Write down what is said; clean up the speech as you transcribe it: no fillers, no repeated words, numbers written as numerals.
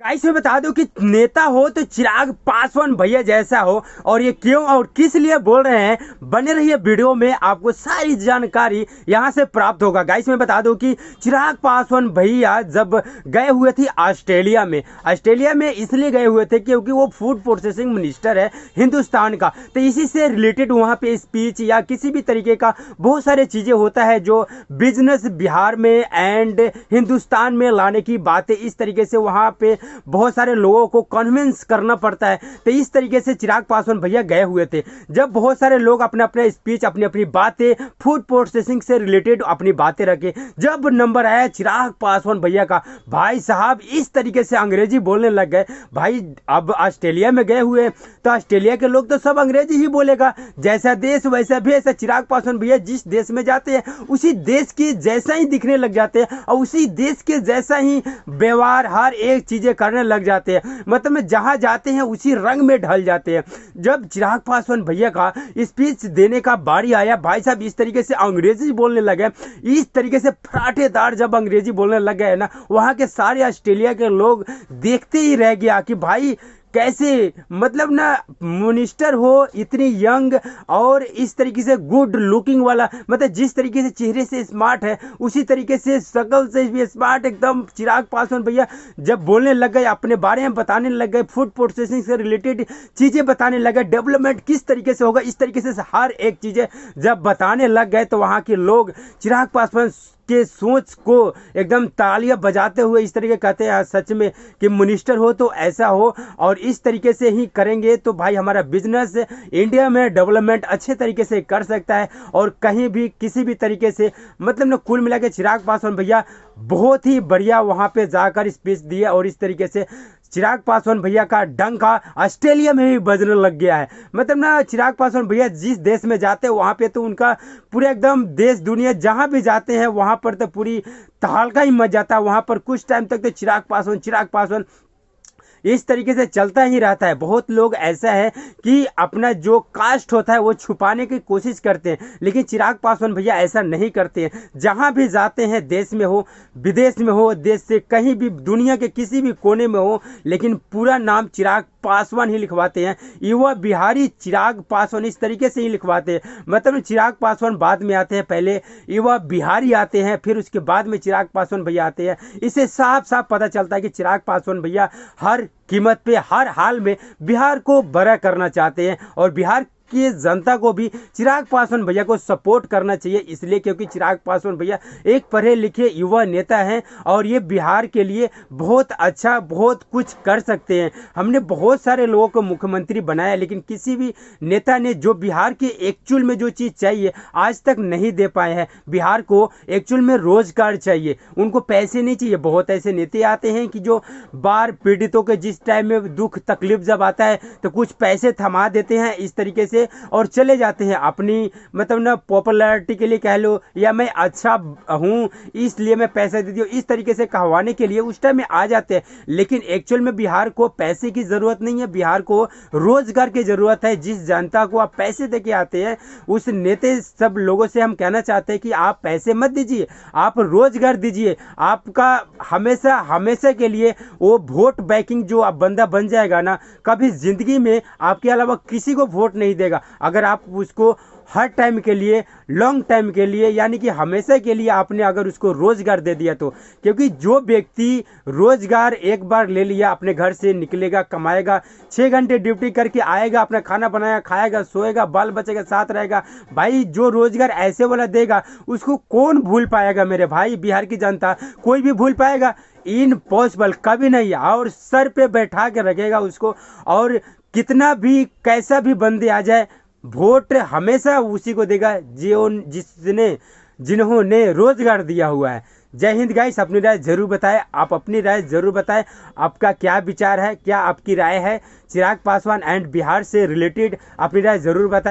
Guys मैं बता दूं कि नेता हो तो चिराग पासवान भैया जैसा हो, और ये क्यों और किस लिए बोल रहे हैं, बने रहिए वीडियो में, आपको सारी जानकारी यहां से प्राप्त होगा। गाइस मैं बता दूं कि चिराग पासवान भैया जब गए हुए थे ऑस्ट्रेलिया में इसलिए गए हुए थे क्योंकि वो फूड प्रोसेसिंग मिनिस्टर है हिंदुस्तान का। तो इसी से रिलेटेड वहां पे स्पीच या किसी भी तरीके का बहुत सारे चीजें होता है जो बिजनेस बिहार में एंड हिंदुस्तान में लाने की बातें, इस तरीके से वहां पे बहुत सारे लोगों को कन्विंस करना पड़ता है। तो इस तरीके से चिराग पासवान भैया गए हुए थे। जब बहुत सारे लोग अपने अपने स्पीच, अपनी अपनी बातें, फूड प्रोसेसिंग से रिलेटेड अपनी बातें रखे, जब नंबर आया चिराग पासवान भैया का, भाई साहब इस तरीके से अंग्रेजी बोलने लग गए। भाई अब ऑस्ट्रेलिया में गए हुए तो ऑस्ट्रेलिया के लोग तो सब अंग्रेजी ही बोलेगा, जैसा देश वैसा भी। ऐसा चिराग पासवान भैया जिस देश में जाते हैं उसी देश के जैसा ही दिखने लग जाते हैं और उसी देश के जैसा ही व्यवहार, हर एक चीजें करने लग जाते हैं। मतलब में जहां जाते हैं उसी रंग में ढल जाते हैं। जब चिराग पासवान भैया का स्पीच देने का बारी आया, भाई साहब इस तरीके से अंग्रेजी बोलने लगे, इस तरीके से फराटेदार जब अंग्रेजी बोलने लग गए ना, वहां के सारे ऑस्ट्रेलिया के लोग देखते ही रह गया कि भाई कैसे, मतलब ना मिनिस्टर हो इतनी यंग और इस तरीके से गुड लुकिंग वाला, मतलब जिस तरीके से चेहरे से स्मार्ट है उसी तरीके से शक्ल से भी स्मार्ट एकदम चिराग पासवान भैया जब बोलने लग गए, अपने बारे में बताने लग गए, फूड प्रोसेसिंग से रिलेटेड चीजें बताने लग गए, डेवलपमेंट किस तरीके से होगा, इस तरीके से हर एक चीजें जब बताने लग गए तो वहां के लोग चिराग पासवान के सोच को एकदम तालियां बजाते हुए इस तरीके कहते हैं सच में कि मिनिस्टर हो तो ऐसा हो और इस तरीके से ही करेंगे तो भाई हमारा बिजनेस इंडिया में डेवलपमेंट अच्छे तरीके से कर सकता है और कहीं भी किसी भी तरीके से, मतलब ना कुल मिला के चिराग पासवान भैया बहुत ही बढ़िया वहां पे जाकर स्पीच दिया और इस तरीके से चिराग पासवान भैया का डंका ऑस्ट्रेलिया में भी बजने लग गया है। मतलब ना चिराग पासवान भैया जिस देश में जाते हैं वहां पे तो उनका पूरा एकदम देश दुनिया जहां भी जाते हैं वहां पर तो पूरी तहलका ही मच जाता है। वहां पर कुछ टाइम तक तो चिराग पासवान इस तरीके से चलता ही रहता है। बहुत लोग ऐसा है कि अपना जो कास्ट होता है वो छुपाने की कोशिश करते हैं, लेकिन चिराग पासवान भैया ऐसा नहीं करते हैं। जहां भी जाते हैं, देश में हो विदेश में हो, देश से कहीं भी दुनिया के किसी भी कोने में हो, लेकिन पूरा नाम चिराग पासवान ही लिखवाते हैं। युवा बिहारी चिराग पासवान इस तरीके से ही लिखवाते हैं। मतलब चिराग पासवान बाद में आते हैं, पहले युवा बिहारी आते हैं, फिर उसके बाद में चिराग पासवान भैया आते हैं। इससे साफ साफ पता चलता है कि चिराग पासवान भैया हर कीमत पे, हर हाल में बिहार को बड़ा करना चाहते हैं और बिहार की जनता को भी चिराग पासवान भैया को सपोर्ट करना चाहिए। इसलिए क्योंकि चिराग पासवान भैया एक पढ़े लिखे युवा नेता हैं और ये बिहार के लिए बहुत अच्छा, बहुत कुछ कर सकते हैं। हमने बहुत सारे लोगों को मुख्यमंत्री बनाया, लेकिन किसी भी नेता ने जो बिहार के एक्चुअल में जो चीज़ चाहिए आज तक नहीं दे पाए हैं। बिहार को एक्चुअल में रोजगार चाहिए, उनको पैसे नहीं चाहिए। बहुत ऐसे नेता आते हैं कि जो बाढ़ पीड़ितों के जिस टाइम में दुख तकलीफ जब आता है तो कुछ पैसे थमा देते हैं इस तरीके से और चले जाते हैं अपनी, मतलब ना पॉपुलैरिटी के लिए कह लो, या मैं अच्छा हूं इसलिए मैं पैसे दे दियो, इस तरीके से कहवाने के लिए उस टाइम में आ जाते हैं। लेकिन एक्चुअल में बिहार को पैसे की जरूरत नहीं है, बिहार को रोजगार की जरूरत है। जिस जनता को आप पैसे देके आते हैं उस नेता सब लोगों से हम कहना चाहते हैं कि आप पैसे मत दीजिए, आप रोजगार दीजिए। आपका हमेशा हमेशा के लिए वो वोट बैंकिंग जो आप बंदा बन जाएगा ना, कभी जिंदगी में आपके अलावा किसी को वोट नहीं देगा। अगर आप उसको हर टाइम के लिए, लॉन्ग टाइम के लिए, यानी कि हमेशा के लिए आपने अगर उसको रोजगार दे दिया तो, क्योंकि जो व्यक्ति रोजगार एक बार ले लिया, अपने घर से निकलेगा, कमाएगा, 6 घंटे ड्यूटी करके आएगा, अपना खाना बनाएगा, खाएगा, सोएगा, बाल बच्चे के साथ रहेगा, भाई जो रोजगार ऐसे वाला देगा उसको कौन भूल पाएगा मेरे भाई? बिहार की जनता कोई भी भूल पाएगा? इम्पॉसिबल, कभी नहीं। और सर पे बैठा के रखेगा उसको, और कितना भी कैसा भी बंदे आ जाए वोट हमेशा उसी को देगा जिन्होंने रोजगार दिया हुआ है। जय हिंद गाइस, अपनी राय जरूर बताएं, आप अपनी राय जरूर बताएं, आपका क्या विचार है, क्या आपकी राय है चिराग पासवान एंड बिहार से रिलेटेड, अपनी राय जरूर बताएं।